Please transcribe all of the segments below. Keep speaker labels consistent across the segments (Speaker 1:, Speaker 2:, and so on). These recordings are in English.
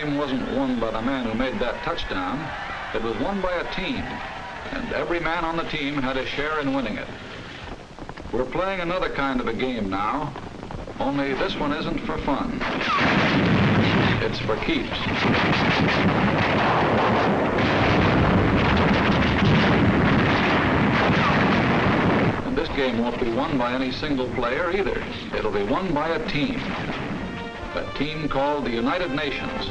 Speaker 1: game wasn't won by the man who made that touchdown. It was won by a team, and every man on the team had a share in winning it. We're playing another kind of a game now, only this one isn't for fun. It's for keeps. And this game won't be won by any single player either. It'll be won by a team. A team called the United Nations.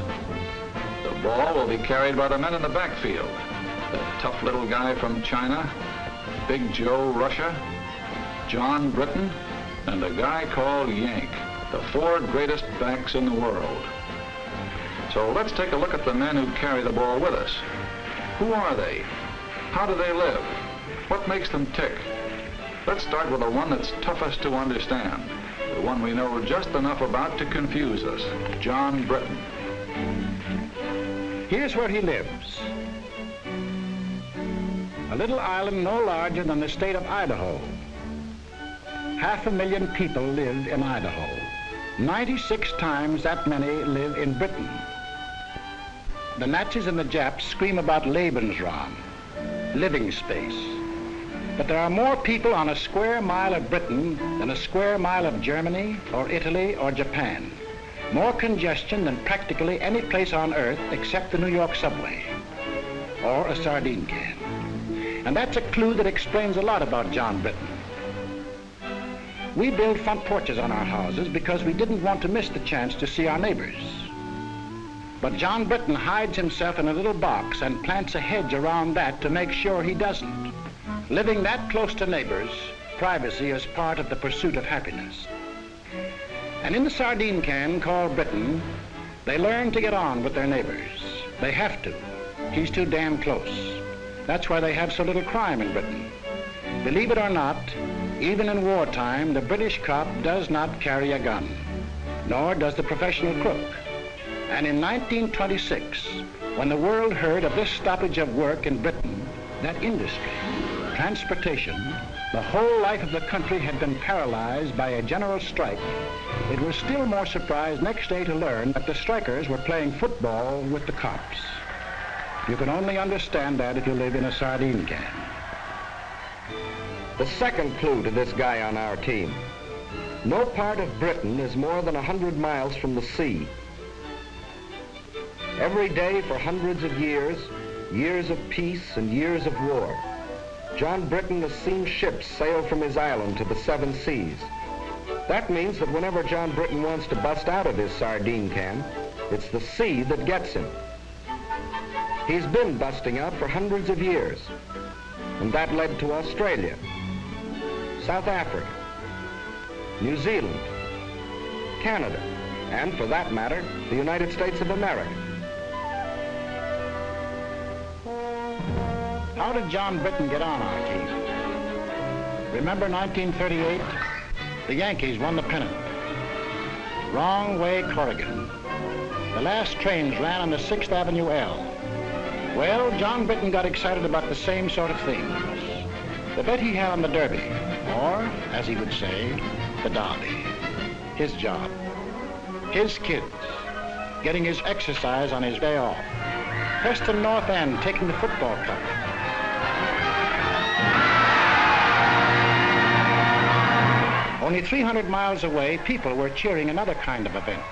Speaker 1: The ball will be carried by the men in the backfield. The tough little guy from China, Big Joe, Russia, John, Britain, and a guy called Yank, the 4 greatest backs in the world. So let's take a look at the men who carry the ball with us. Who are they? How do they live? What makes them tick? Let's start with the one that's toughest to understand, the one we know just enough about to confuse us, John Britain.
Speaker 2: Here's where he lives. A little island no larger than the state of Idaho. 500,000 people live in Idaho. 96 times that many live in Britain. The Nazis and the Japs scream about Lebensraum, living space. But there are more people on a square mile of Britain than a square mile of Germany or Italy or Japan. More congestion than practically any place on earth except the New York subway or a sardine can. And that's a clue that explains a lot about John Britain. We build front porches on our houses because we didn't want to miss the chance to see our neighbors. But John Britain hides himself in a little box and plants a hedge around that to make sure he doesn't. Living that close to neighbors, privacy is part of the pursuit of happiness. And in the sardine can called Britain, they learn to get on with their neighbors. They have to. He's too damn close. That's why they have so little crime in Britain. Believe it or not, even in wartime, the British cop does not carry a gun, nor does the professional crook. And in 1926, when the world heard of this stoppage of work in Britain, that industry, transportation, the whole life of the country had been paralyzed by a general strike, it was still more surprised next day to learn that the strikers were playing football with the cops. You can only understand that if you live in a sardine can.
Speaker 3: The second clue to this guy on our team. No part of Britain is more than 100 miles from the sea. Every day for hundreds of years, years of peace and years of war, John Britain has seen ships sail from his island to the 7 seas. That means that whenever John Britain wants to bust out of his sardine can, it's the sea that gets him. He's been busting out for hundreds of years, and that led to Australia, South Africa, New Zealand, Canada, and for that matter, the United States of America.
Speaker 2: How did John Britain get on our team? Remember 1938? The Yankees won the pennant. Wrong way, Corrigan. The last trains ran on the 6th Avenue L. Well, John Britain got excited about the same sort of things. The bet he had on the Derby, or, as he would say, the Derby. His job. His kids. Getting his exercise on his day off. Preston North End taking the football cup. Only 300 miles away, people were cheering another kind of event.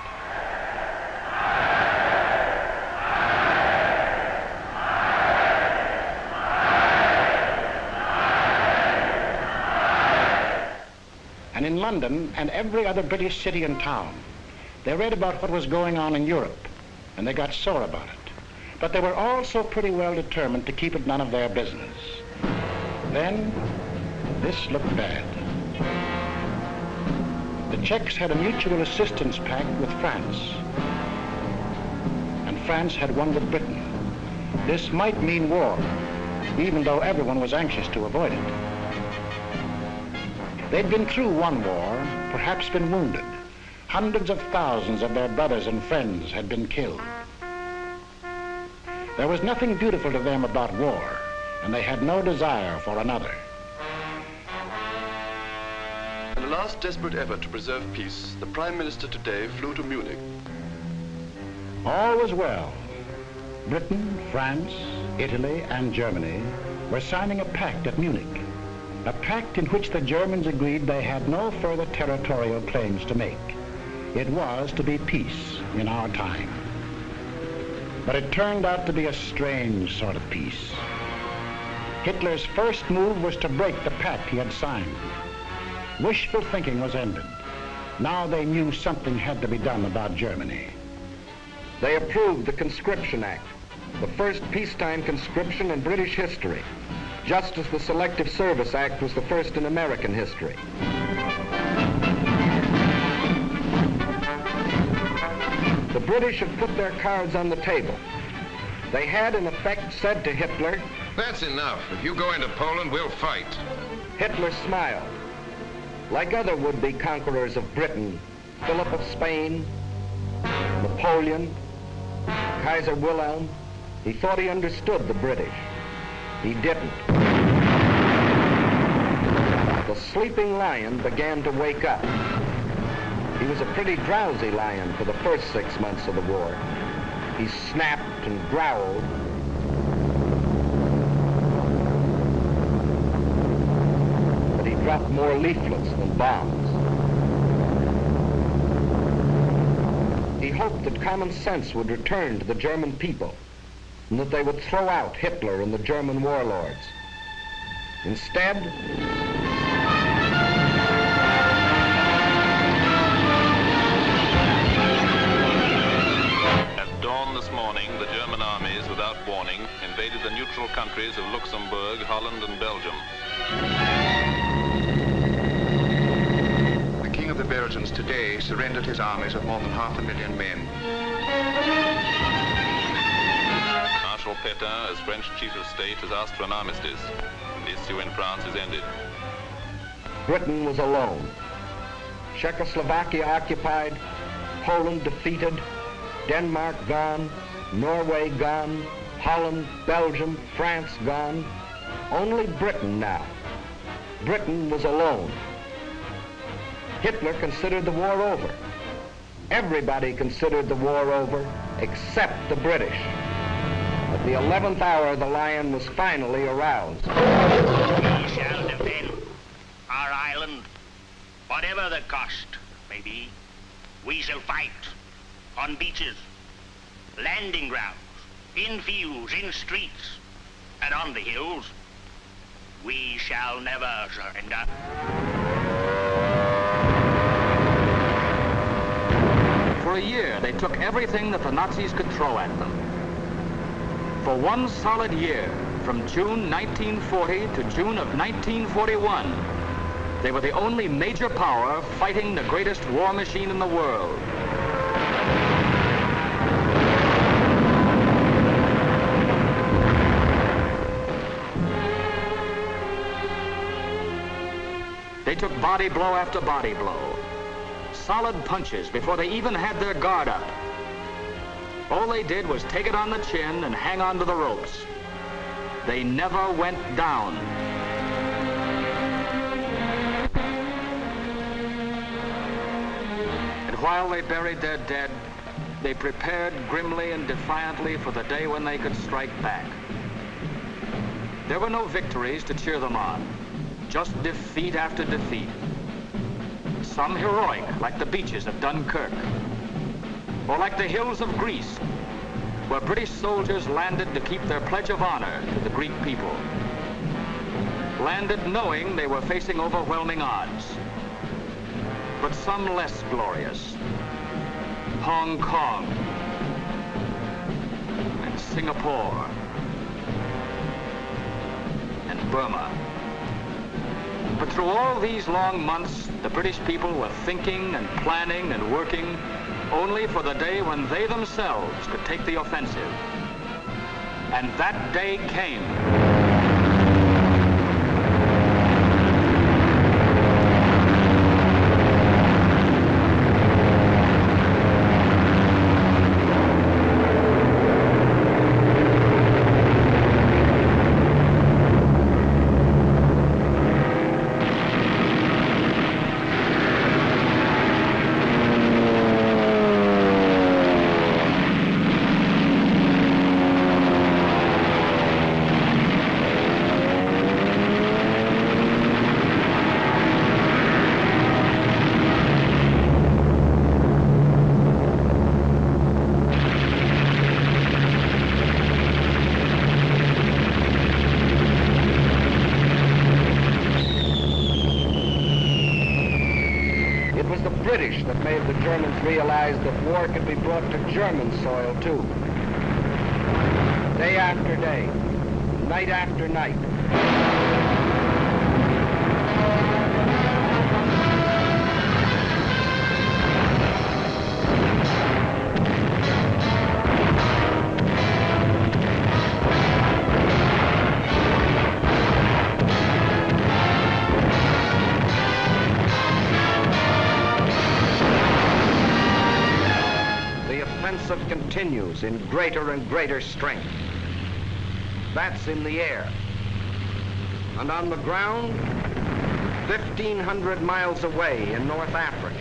Speaker 2: And in London and every other British city and town, they read about what was going on in Europe, and they got sore about it. But they were also pretty well determined to keep it none of their business. Then, this looked bad. The Czechs had a mutual assistance pact with France, and France had one with Britain. This might mean war, even though everyone was anxious to avoid it. They'd been through one war, perhaps been wounded. Hundreds of thousands of their brothers and friends had been killed. There was nothing beautiful to them about war, and they had no desire for another.
Speaker 4: In a last desperate effort to preserve peace, the Prime Minister today flew to Munich.
Speaker 2: All was well. Britain, France, Italy, and Germany were signing a pact at Munich, a pact in which the Germans agreed they had no further territorial claims to make. It was to be peace in our time. But it turned out to be a strange sort of peace. Hitler's first move was to break the pact he had signed. Wishful thinking was ended. Now they knew something had to be done about Germany.
Speaker 3: They approved the Conscription Act, the first peacetime conscription in British history, just as the Selective Service Act was the first in American history. The British had put their cards on the table. They had, in effect, said to Hitler,
Speaker 4: "That's enough. If you go into Poland, we'll fight."
Speaker 3: Hitler smiled. Like other would-be conquerors of Britain, Philip of Spain, Napoleon, Kaiser Wilhelm, he thought he understood the British. He didn't. The sleeping lion began to wake up. He was a pretty drowsy lion for the first 6 months of the war. He snapped and growled. But he dropped more leaflets than bombs. He hoped that common sense would return to the German people and that they would throw out Hitler and the German warlords. Instead,
Speaker 5: at dawn this morning, the German armies, without warning, invaded the neutral countries of Luxembourg, Holland, and Belgium.
Speaker 6: The King of the Belgians today surrendered his armies of more than 500,000 men.
Speaker 5: Marshal Pétain, as French chief of state, has asked for an armistice. The issue in France is ended.
Speaker 3: Britain was alone. Czechoslovakia occupied, Poland defeated, Denmark gone, Norway gone, Holland, Belgium, France gone. Only Britain now. Britain was alone. Hitler considered the war over. Everybody considered the war over except the British. At the 11th hour, the lion was finally aroused.
Speaker 7: We shall defend our island, whatever the cost may be. We shall fight on beaches, landing grounds, in fields, in streets, and on the hills. We shall never surrender.
Speaker 8: For a year, they took everything that the Nazis could throw at them. For one solid year, from June 1940 to June of 1941, they were the only major power fighting the greatest war machine in the world. They took body blow after body blow. Solid punches before they even had their guard up. All they did was take it on the chin and hang on to the ropes. They never went down. And while they buried their dead, they prepared grimly and defiantly for the day when they could strike back. There were no victories to cheer them on, just defeat after defeat. Some heroic, like the beaches of Dunkirk, or like the hills of Greece, where British soldiers landed to keep their pledge of honor to the Greek people. Landed knowing they were facing overwhelming odds. But some less glorious. Hong Kong and Singapore and Burma. But through all these long months, the British people were thinking and planning and working only for the day when they themselves could take the offensive. And that day came.
Speaker 3: the British that made the Germans realize that war could be brought to German soil, too. Day after day, night after night. Continues in greater and greater strength. That's in the air. And on the ground, 1,500 miles away in North Africa.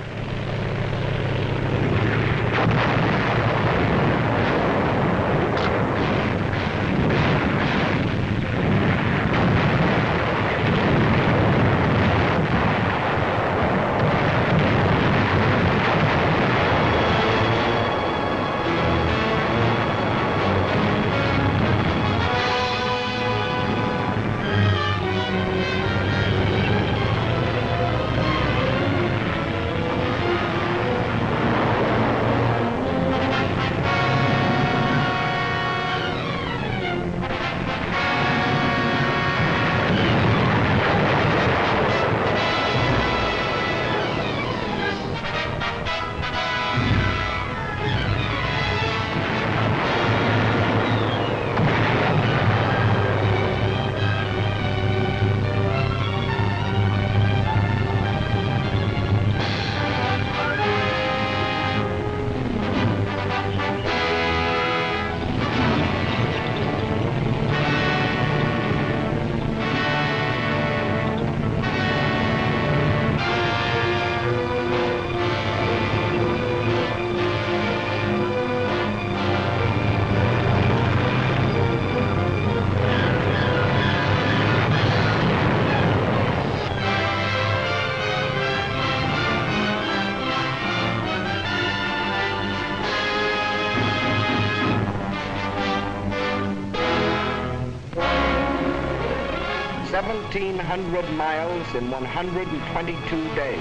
Speaker 3: $1,700 miles in 122 days.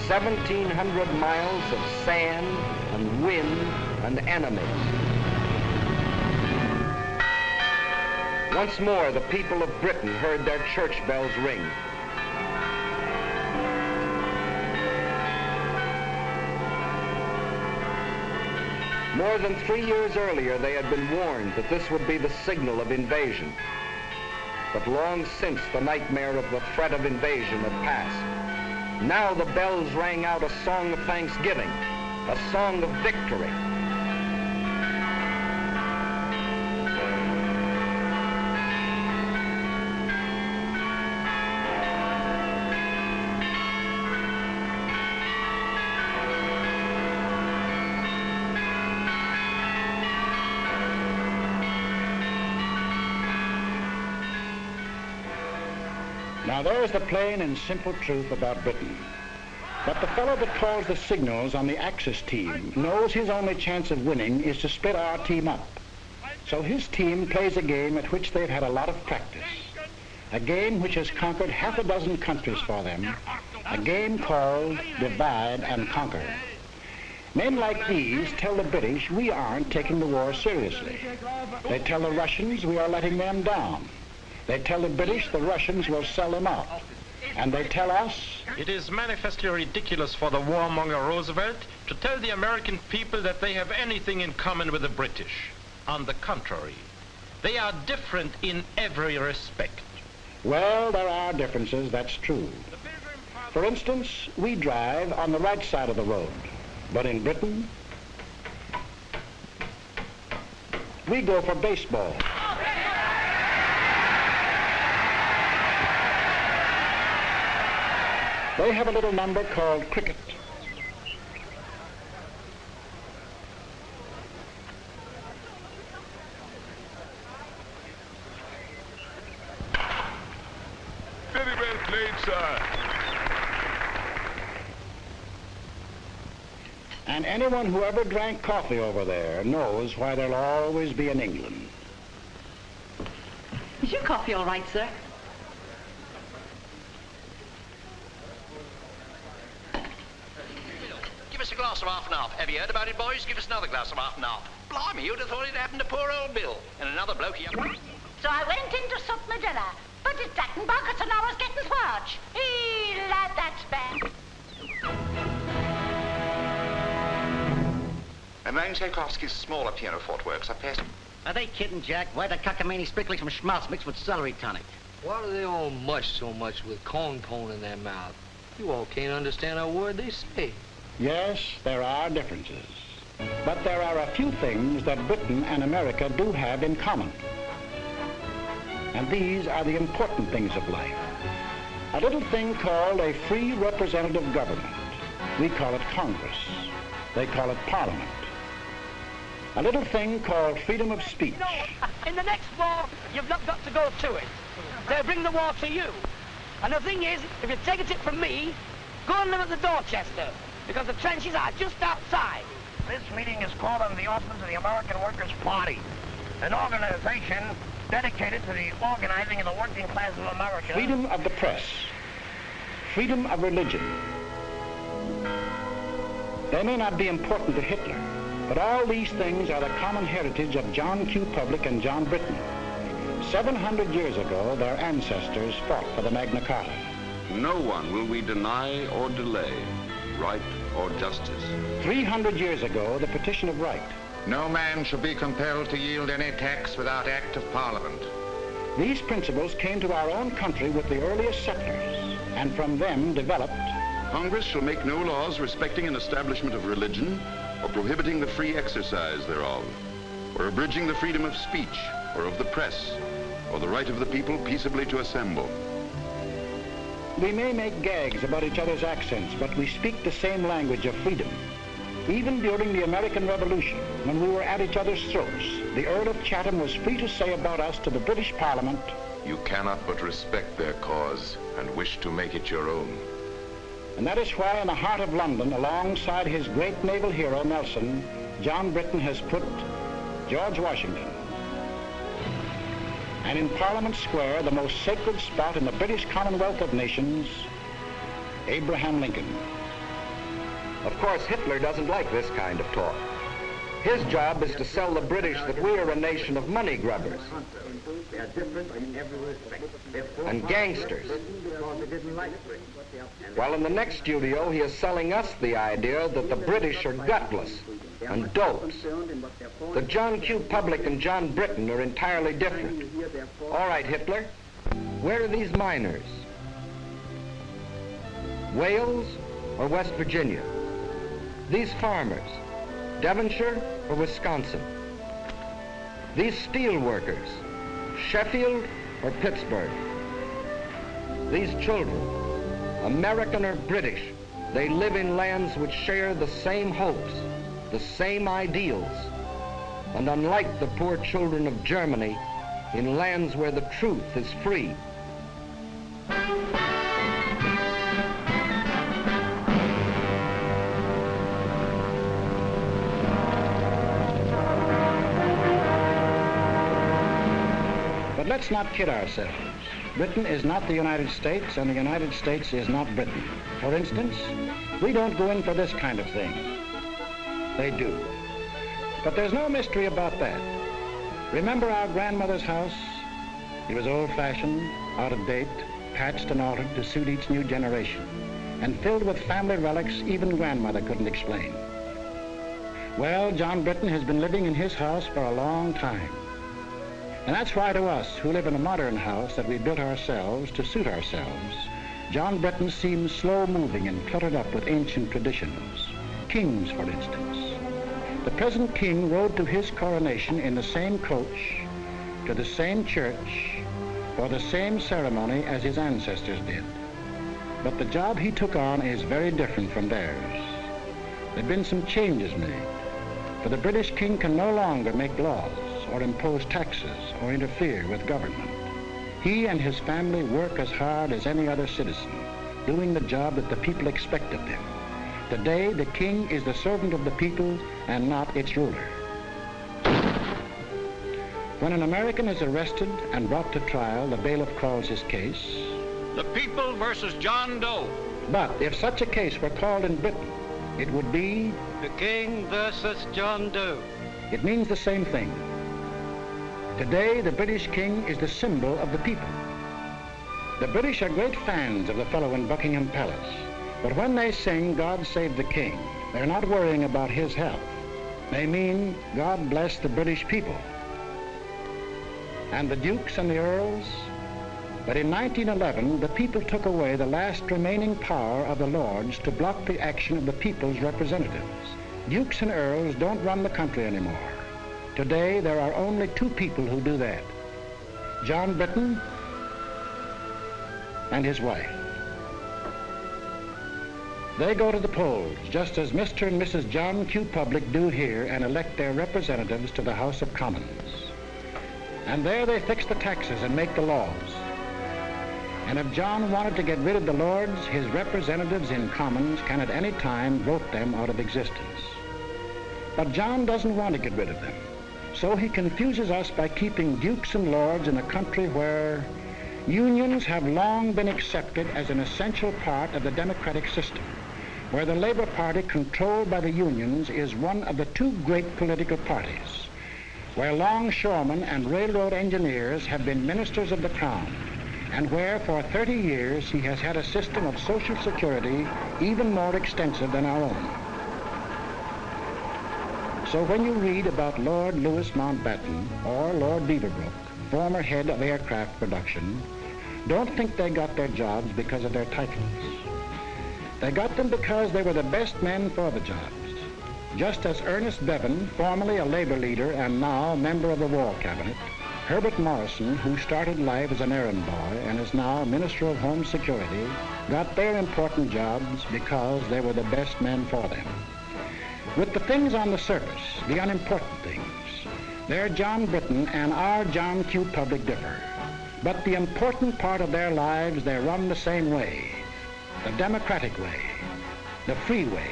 Speaker 3: 1,700 miles of sand and wind and enemies. Once more, the people of Britain heard their church bells ring. More than 3 years earlier, they had been warned that this would be the signal of invasion. But long since the nightmare of the threat of invasion had passed. Now the bells rang out a song of thanksgiving, a song of victory.
Speaker 2: Now there's the plain and simple truth about Britain. But the fellow that calls the signals on the Axis team knows his only chance of winning is to split our team up. So his team plays a game at which they've had a lot of practice. A game which has conquered half a dozen countries for them. A game called Divide and Conquer. Men like these tell the British we aren't taking the war seriously. They tell the Russians we are letting them down. They tell the British the Russians will sell them out. And they tell us...
Speaker 9: It is manifestly ridiculous for the warmonger Roosevelt to tell the American people that they have anything in common with the British. On the contrary, they are different in every respect.
Speaker 2: Well, there are differences, that's true. For instance, we drive on the right side of the road. But in Britain, we go for baseball. They have a little number called cricket.
Speaker 10: Very well played, sir.
Speaker 2: And anyone who ever drank coffee over there knows why there'll always be an England.
Speaker 11: Is your coffee all right, sir? glass of half and half. Have you heard about it, boys? Give us another glass of half and half. Blimey, you'd have thought it happened to poor old Bill. And another bloke here.
Speaker 12: So I went in to sup my dinner, but it didn't buckets and I was getting swarge. Lad, that's bad.
Speaker 6: Ramon Tchaikovsky's smaller pianoforte works are past.
Speaker 13: Are they kidding, Jack? Why the cockamamie sprinkling some schmaltz mixed with celery tonic?
Speaker 14: Why do they all mush so much with corn pone in their mouth? You all can't understand a word they say.
Speaker 2: Yes, there are differences. But there are a few things that Britain and America do have in common. And these are the important things of life. A little thing called a free representative government. We call it Congress. They call it Parliament. A little thing called freedom of speech.
Speaker 15: No, in the next war, you've not got to go to it. They'll bring the war to you. And the thing is, if you take a tip from me, go and live at the Dorchester, because the trenches are just outside.
Speaker 7: This meeting is called on the orphans of the American Workers' Party, an organization dedicated to the organizing of the working class of America.
Speaker 2: Freedom of the press. Freedom of religion. They may not be important to Hitler, but all these things are the common heritage of John Q. Public and John Britton. 700 years ago, their ancestors fought for the Magna Carta.
Speaker 16: No one will we deny or delay, right or justice.
Speaker 2: 300 years ago, the Petition of Right.
Speaker 6: No man shall be compelled to yield any tax without act of Parliament.
Speaker 2: These principles came to our own country with the earliest settlers, and from them developed.
Speaker 16: Congress shall make no laws respecting an establishment of religion, or prohibiting the free exercise thereof, or abridging the freedom of speech, or of the press, or the right of the people peaceably to assemble.
Speaker 2: We may make gags about each other's accents, but we speak the same language of freedom. Even during the American Revolution, when we were at each other's throats, the Earl of Chatham was free to say about us to the British Parliament,
Speaker 17: "You cannot but respect their cause and wish to make it your own."
Speaker 2: And that is why in the heart of London, alongside his great naval hero, Nelson, John Britton has put George Washington. And in Parliament Square, the most sacred spot in the British Commonwealth of Nations, Abraham Lincoln.
Speaker 3: Of course, Hitler doesn't like this kind of talk. His job is to sell the British that we are a nation of money grubbers and gangsters. While in the next studio, he is selling us the idea that the British are gutless and dopes. The John Q. Public and John Britton are entirely different. All right, Hitler, where are these miners? Wales or West Virginia? These farmers, Devonshire or Wisconsin? These steel workers, Sheffield or Pittsburgh? These children, American or British, they live in lands which share the same hopes, the same ideals, and unlike the poor children of Germany, in lands where the truth is free.
Speaker 2: But let's not kid ourselves. Britain is not the United States, and the United States is not Britain. For instance, we don't go in for this kind of thing. They do. But there's no mystery about that. Remember our grandmother's house? It was old-fashioned, out of date, patched and altered to suit each new generation, and filled with family relics even grandmother couldn't explain. Well, John Britton has been living in his house for a long time. And that's why to us, who live in a modern house that we built ourselves to suit ourselves, John Britton seems slow-moving and cluttered up with ancient traditions. Kings, for instance. The present king rode to his coronation in the same coach, to the same church, for the same ceremony as his ancestors did. But the job he took on is very different from theirs. There have been some changes made, for the British king can no longer make laws or impose taxes or interfere with government. He and his family work as hard as any other citizen, doing the job that the people expect of them. Today, the king is the servant of the people and not its ruler. When an American is arrested and brought to trial, the bailiff calls his case
Speaker 18: the People versus John Doe.
Speaker 2: But if such a case were called in Britain, it would be
Speaker 18: the King versus John Doe.
Speaker 2: It means the same thing. Today, the British King is the symbol of the people. The British are great fans of the fellow in Buckingham Palace, but when they sing God Save the King, they're not worrying about his health. They mean God bless the British people. And the dukes and the earls? But in 1911, the people took away the last remaining power of the lords to block the action of the people's representatives. Dukes and earls don't run the country anymore. Today, there are only two people who do that. John Britton and his wife. They go to the polls, just as Mr. and Mrs. John Q. Public do here, and elect their representatives to the House of Commons. And there they fix the taxes and make the laws. And if John wanted to get rid of the lords, his representatives in Commons can at any time vote them out of existence. But John doesn't want to get rid of them. So he confuses us by keeping dukes and lords in a country where unions have long been accepted as an essential part of the democratic system, where the Labour Party, controlled by the unions, is one of the two great political parties, where longshoremen and railroad engineers have been ministers of the Crown, and where for 30 years he has had a system of social security even more extensive than our own. So when you read about Lord Louis Mountbatten or Lord Beaverbrook, former head of aircraft production, don't think they got their jobs because of their titles. They got them because they were the best men for the jobs. Just as Ernest Bevan, formerly a labor leader and now member of the War Cabinet, Herbert Morrison, who started life as an errand boy and is now Minister of Home Security, got their important jobs because they were the best men for them. With the things on the surface, the unimportant things, their John Britton and our John Q. Public differ. But the important part of their lives, they run the same way, the democratic way, the free way.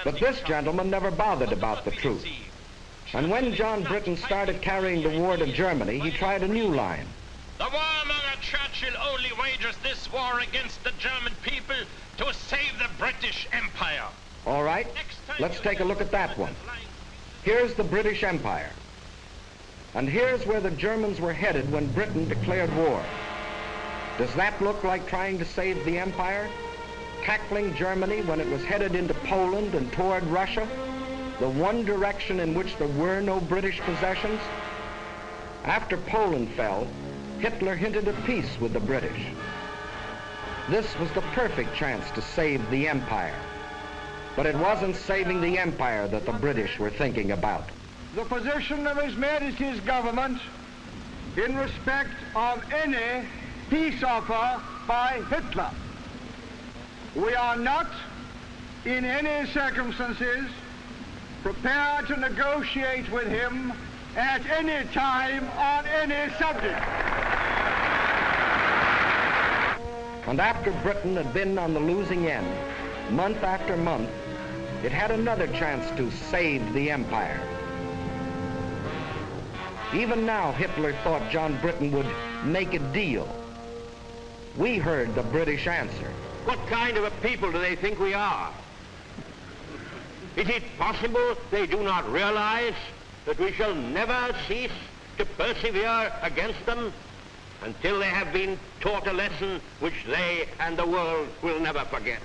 Speaker 3: But this gentleman never bothered about the truth. And when John Britton started carrying the war to Germany, he tried a new line.
Speaker 9: The warmonger Churchill only wages this war against the German people to save the British Empire.
Speaker 3: All right, let's take a look at that one. Here's the British Empire. And here's where the Germans were headed when Britain declared war. Does that look like trying to save the empire? Tackling Germany when it was headed into Poland and toward Russia? The one direction in which there were no British possessions? After Poland fell, Hitler hinted at peace with the British. This was the perfect chance to save the empire. But it wasn't saving the empire that the British were thinking about.
Speaker 19: The position of His Majesty's government in respect of any peace offer by Hitler. We are not, in any circumstances, prepared to negotiate with him at any time on any subject.
Speaker 3: And after Britain had been on the losing end, month after month, it had another chance to save the empire. Even now, Hitler thought John Britton would make a deal. We heard the British answer.
Speaker 7: What kind of a people do they think we are? Is it possible they do not realize that we shall never cease to persevere against them until they have been taught a lesson which they and the world will never forget?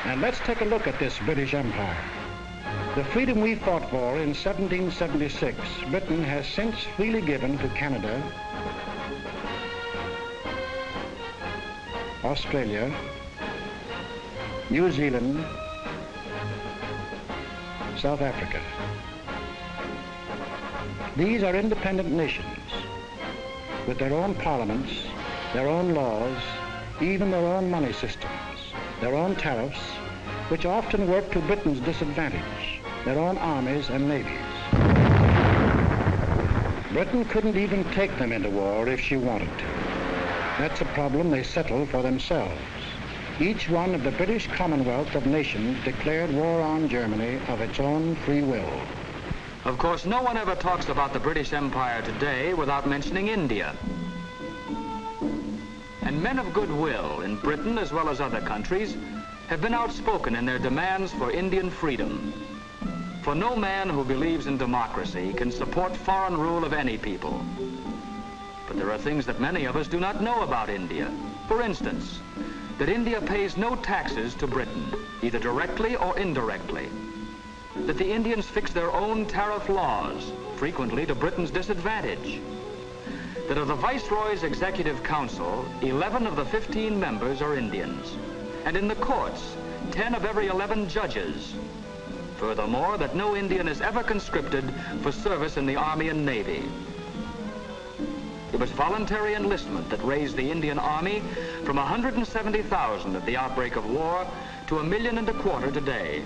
Speaker 2: And let's take a look at this British Empire. The freedom we fought for in 1776, Britain has since freely given to Canada, Australia, New Zealand, South Africa. These are independent nations with their own parliaments, their own laws, even their own money systems, their own tariffs, which often work to Britain's disadvantage, their own armies and navies. Britain couldn't even take them into war if she wanted to. That's a problem they settled for themselves. Each one of the British Commonwealth of Nations declared war on Germany of its own free will.
Speaker 8: Of course, no one ever talks about the British Empire today without mentioning India. And men of goodwill in Britain, as well as other countries, have been outspoken in their demands for Indian freedom. For no man who believes in democracy can support foreign rule of any people. But there are things that many of us do not know about India. For instance, that India pays no taxes to Britain, either directly or indirectly. That the Indians fix their own tariff laws, frequently to Britain's disadvantage. That of the Viceroy's Executive Council, 11 of the 15 members are Indians. And in the courts, 10 of every 11 judges. Furthermore, that no Indian is ever conscripted for service in the Army and Navy. It was voluntary enlistment that raised the Indian Army from 170,000 at the outbreak of war to 1.25 million today.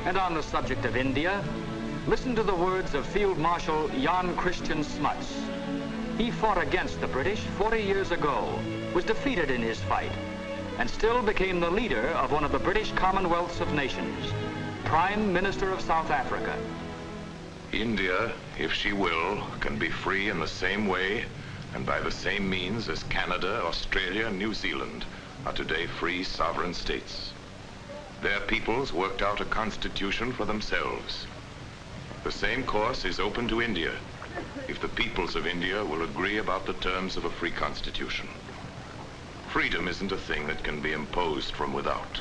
Speaker 8: And on the subject of India, listen to the words of Field Marshal Jan Christian Smuts. He fought against the British 40 years ago, was defeated in his fight, and still became the leader of one of the British Commonwealths of Nations, Prime Minister of South Africa.
Speaker 17: India, if she will, can be free in the same way and by the same means as Canada, Australia, and New Zealand are today free sovereign states. Their peoples worked out a constitution for themselves. The same course is open to India if the peoples of India will agree about the terms of a free constitution. Freedom isn't a thing that can be imposed from without.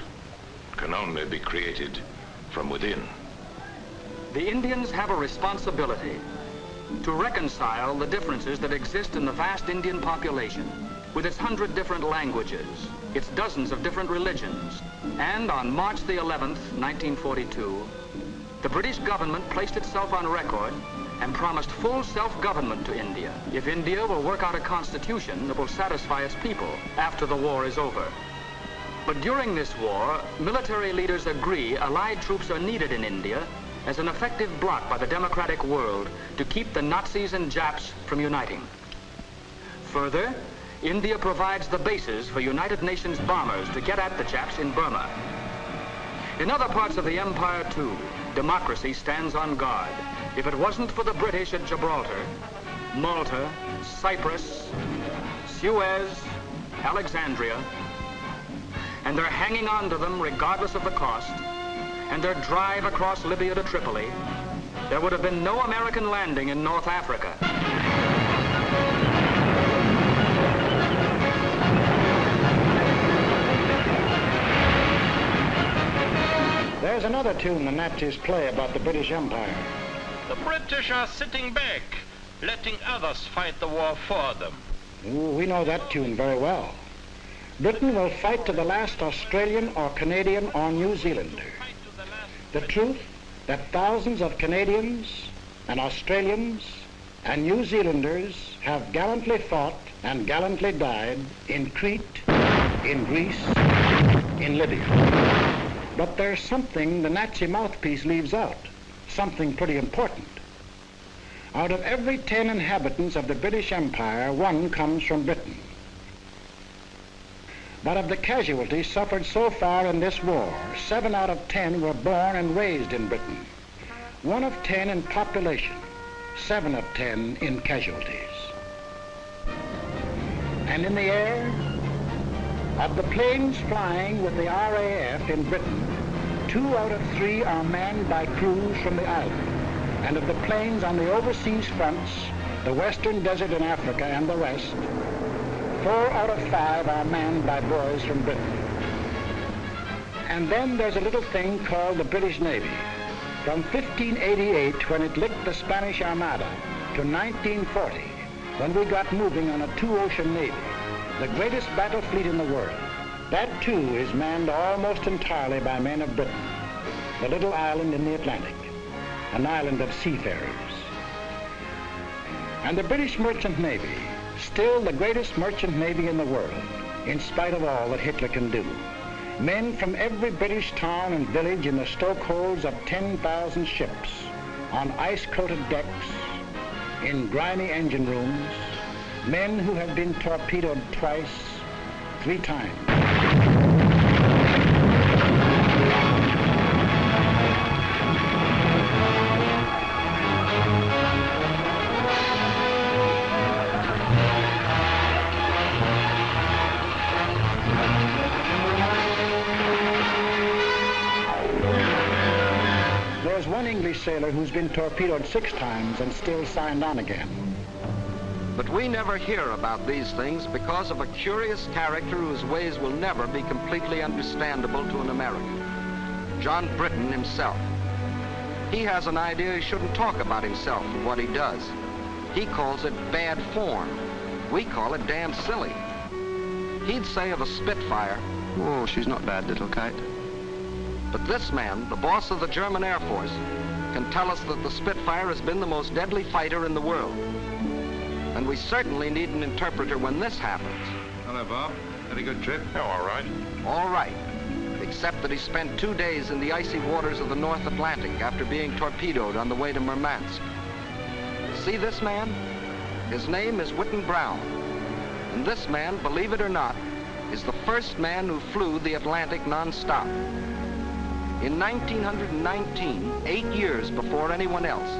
Speaker 17: It can only be created from within.
Speaker 8: The Indians have a responsibility to reconcile the differences that exist in the vast Indian population, with its 100 different languages, its dozens of different religions. And on March the 11th, 1942, the British government placed itself on record and promised full self-government to India if India will work out a constitution that will satisfy its people after the war is over. But during this war, military leaders agree Allied troops are needed in India as an effective bloc by the democratic world to keep the Nazis and Japs from uniting. Further, India provides the bases for United Nations bombers to get at the Japs in Burma. In other parts of the empire, too, democracy stands on guard. If it wasn't for the British at Gibraltar, Malta, Cyprus, Suez, Alexandria, and they're hanging on to them regardless of the cost, and their drive across Libya to Tripoli, there would have been no American landing in North Africa.
Speaker 2: There's another tune the Nazis play about the British Empire.
Speaker 9: The British are sitting back, letting others fight the war for them.
Speaker 2: Ooh, we know that tune very well. Britain will fight to the last Australian or Canadian or New Zealander. The truth that thousands of Canadians and Australians and New Zealanders have gallantly fought and gallantly died in Crete, in Greece, in Libya. But there's something the Nazi mouthpiece leaves out, something pretty important. Out of every 10 inhabitants of the British Empire, 1 comes from Britain. But of the casualties suffered so far in this war, 7 out of 10 were born and raised in Britain. 1 of 10 in population, 7 of 10 in casualties. And in the air, of the planes flying with the RAF in Britain, 2 out of 3 are manned by crews from the island. And of the planes on the overseas fronts, the Western Desert in Africa and the rest, 4 out of 5 are manned by boys from Britain. And then there's a little thing called the British Navy. From 1588, when it licked the Spanish Armada, to 1940, when we got moving on a 2-ocean navy, the greatest battle fleet in the world. That, too, is manned almost entirely by men of Britain, the little island in the Atlantic, an island of seafarers. And the British Merchant Navy, still the greatest merchant navy in the world, in spite of all that Hitler can do. Men from every British town and village in the stokeholds of 10,000 ships, on ice-coated decks, in grimy engine rooms, men who have been torpedoed twice, 3 times. There's one English sailor who's been torpedoed 6 times and still signed on again.
Speaker 3: But we never hear about these things because of a curious character whose ways will never be completely understandable to an American. John Britton himself. He has an idea he shouldn't talk about himself and what he does. He calls it bad form. We call it damn silly. He'd say of a Spitfire, "Oh, she's not bad, little kite." But this man, the boss of the German Air Force, can tell us that the Spitfire has been the most deadly fighter in the world. And we certainly need an interpreter when this happens.
Speaker 6: Hello, Bob. Had a good trip?
Speaker 17: Oh, all right.
Speaker 3: All right. Except that he spent 2 days in the icy waters of the North Atlantic after being torpedoed on the way to Murmansk. See this man? His name is Whitten Brown. And this man, believe it or not, is the first man who flew the Atlantic non-stop. In 1919, 8 years before anyone else,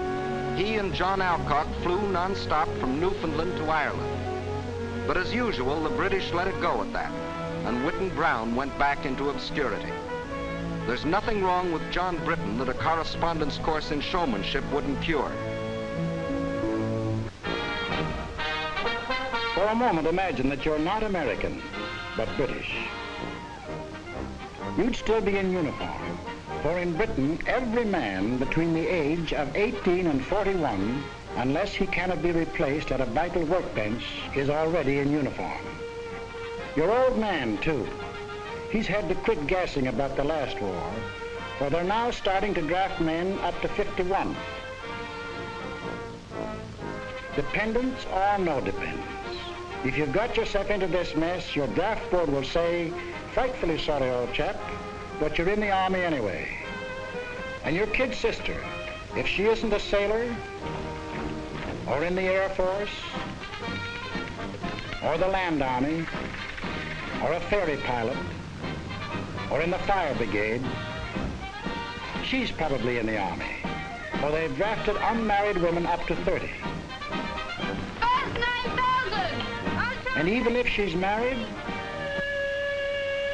Speaker 3: he and John Alcock flew non-stop from Newfoundland to Ireland. But as usual, the British let it go at that, and Whitten Brown went back into obscurity. There's nothing wrong with John Britton that a correspondence course in showmanship wouldn't cure.
Speaker 2: For a moment, imagine that you're not American, but British. You'd still be in uniform. For in Britain, every man between the age of 18 and 41, unless he cannot be replaced at a vital workbench, is already in uniform. Your old man, too. He's had to quit gassing about the last war, for they're now starting to draft men up to 51. Dependents or no dependents. If you've got yourself into this mess, your draft board will say, "Frightfully sorry, old chap, but you're in the Army anyway." And your kid sister, if she isn't a sailor, or in the Air Force, or the Land Army, or a ferry pilot, or in the fire brigade, she's probably in the Army, for they've drafted unmarried women up to 30. And even if she's married,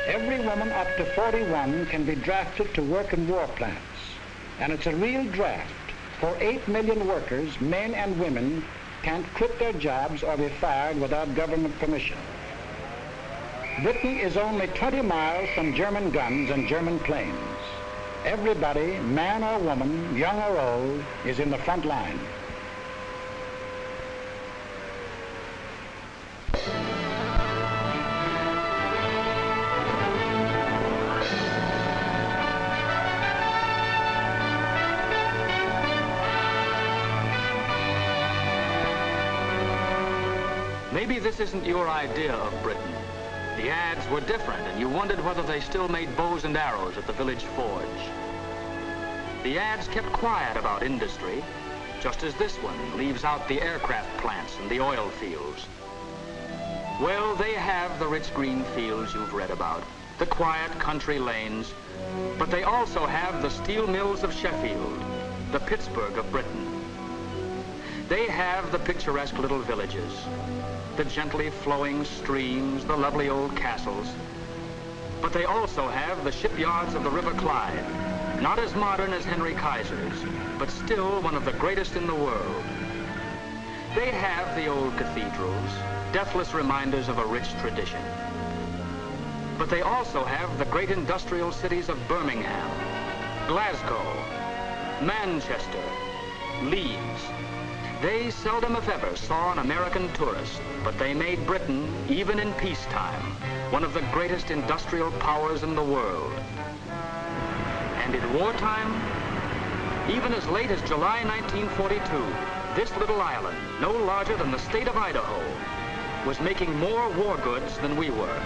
Speaker 2: every woman up to 41 can be drafted to work in war plants. And it's a real draft, for 8 million workers, men and women, can't quit their jobs or be fired without government permission. Britain is only 20 miles from German guns and German planes. Everybody, man or woman, young or old, is in the front line.
Speaker 8: Maybe this isn't your idea of Britain. The ads were different, and you wondered whether they still made bows and arrows at the village forge. The ads kept quiet about industry, just as this one leaves out the aircraft plants and the oil fields. Well, they have the rich green fields you've read about, the quiet country lanes, but they also have the steel mills of Sheffield, the Pittsburgh of Britain. They have the picturesque little villages, the gently flowing streams, the lovely old castles. But they also have the shipyards of the River Clyde, not as modern as Henry Kaiser's, but still one of the greatest in the world. They have the old cathedrals, deathless reminders of a rich tradition. But they also have the great industrial cities of Birmingham, Glasgow, Manchester, Leeds. They seldom, if ever, saw an American tourist, but they made Britain, even in peacetime, one of the greatest industrial powers in the world. And in wartime, even as late as July 1942, this little island, no larger than the state of Idaho, was making more war goods than we were.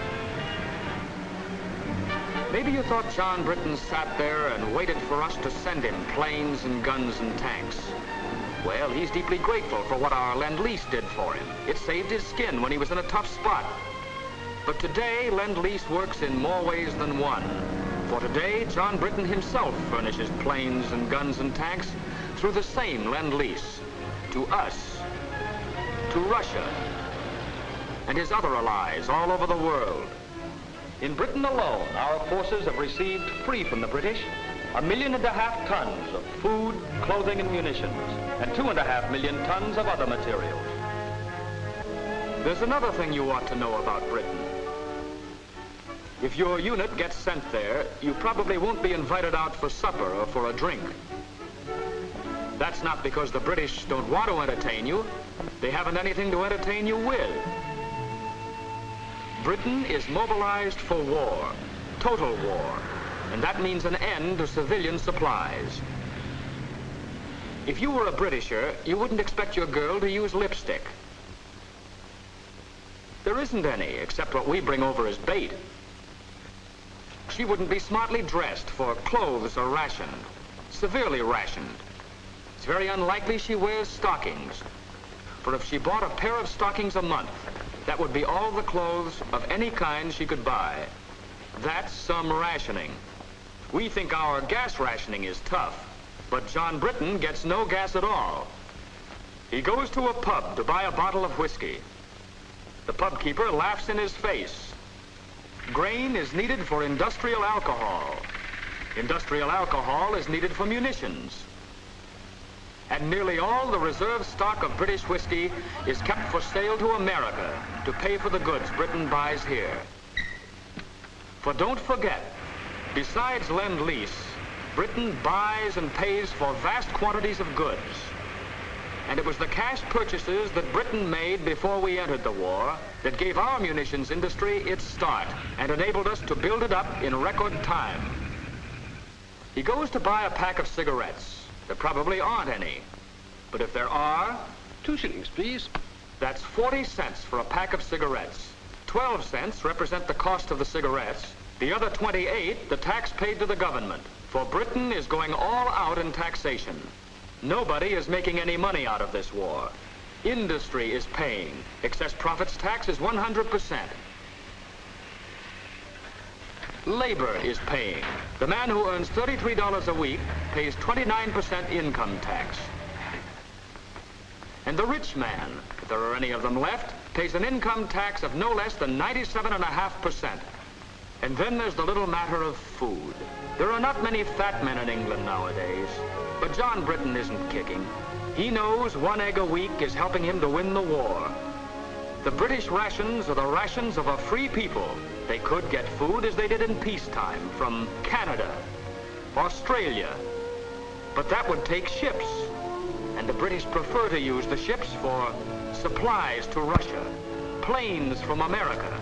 Speaker 8: Maybe you thought John Britton sat there and waited for us to send him planes and guns and tanks. Well, he's deeply grateful for what our Lend-Lease did for him. It saved his skin when he was in a tough spot. But today, Lend-Lease works in more ways than one. For today, John Britton himself furnishes planes and guns and tanks through the same Lend-Lease to us, to Russia, and his other allies all over the world. In Britain alone, our forces have received, free from the British, 1.5 million tons of food, clothing, and munitions, and 2.5 million tons of other materials. There's another thing you ought to know about Britain. If your unit gets sent there, you probably won't be invited out for supper or for a drink. That's not because the British don't want to entertain you. They haven't anything to entertain you with. Britain is mobilized for war, total war, and that means an end to civilian supplies. If you were a Britisher, you wouldn't expect your girl to use lipstick. There isn't any, except what we bring over as bait. She wouldn't be smartly dressed, for clothes are rationed, severely rationed. It's very unlikely she wears stockings, for if she bought a pair of stockings a month, that would be all the clothes of any kind she could buy. That's some rationing. We think our gas rationing is tough, but John Britton gets no gas at all. He goes to a pub to buy a bottle of whiskey. The pub keeper laughs in his face. Grain is needed for industrial alcohol. Industrial alcohol is needed for munitions. And nearly all the reserve stock of British whiskey is kept for sale to America to pay for the goods Britain buys here. For don't forget, besides Lend-Lease, Britain buys and pays for vast quantities of goods. And it was the cash purchases that Britain made before we entered the war that gave our munitions industry its start and enabled us to build it up in record time. He goes to buy a pack of cigarettes. There probably aren't any. But if there are,
Speaker 14: 2 shillings, please.
Speaker 8: That's 40 cents for a pack of cigarettes. 12 cents represent the cost of the cigarettes. The other 28, the tax paid to the government. For Britain is going all out in taxation. Nobody is making any money out of this war. Industry is paying. Excess profits tax is 100%. Labor is paying. The man who earns $33 a week pays 29% income tax. And the rich man, if there are any of them left, pays an income tax of no less than 97.5%. And then there's the little matter of food. There are not many fat men in England nowadays. But John Britton isn't kicking. He knows 1 egg a week is helping him to win the war. The British rations are the rations of a free people. They could get food as they did in peacetime from Canada, Australia. But that would take ships. And the British prefer to use the ships for supplies to Russia, planes from America,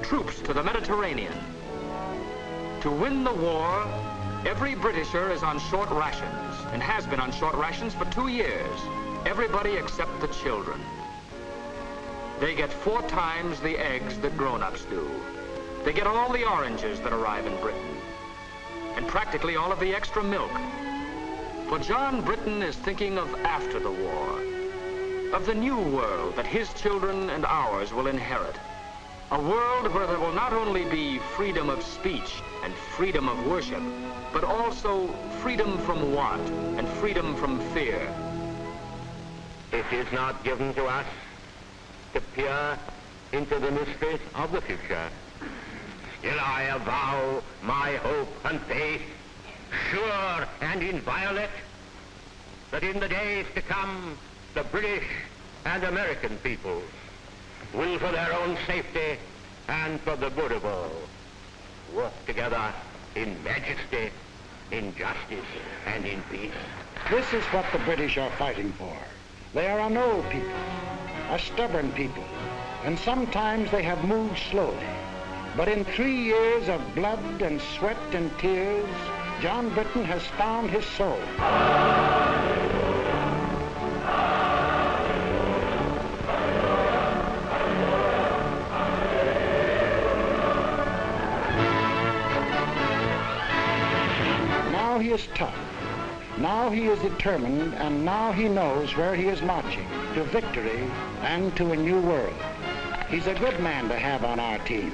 Speaker 8: troops to the Mediterranean. To win the war, every Britisher is on short rations and has been on short rations for 2 years. Everybody except the children. They get 4 times the eggs that grown-ups do. They get all the oranges that arrive in Britain and practically all of the extra milk. For John Britton is thinking of after the war, of the new world that his children and ours will inherit. A world where there will not only be freedom of speech and freedom of worship, but also freedom from want and freedom from fear.
Speaker 20: It is not given to us to peer into the mysteries of the future. Still I avow my hope and faith, sure and inviolate, that in the days to come, the British and American peoples will, for their own safety and for the good of all, work together in majesty, in justice, and in peace.
Speaker 2: This is what the British are fighting for. They are an old people, a stubborn people, and sometimes they have moved slowly. But in 3 years of blood and sweat and tears, John Britton has found his soul. Now he is tough. Now he is determined, and now he knows where he is marching, to victory and to a new world. He's a good man to have on our team.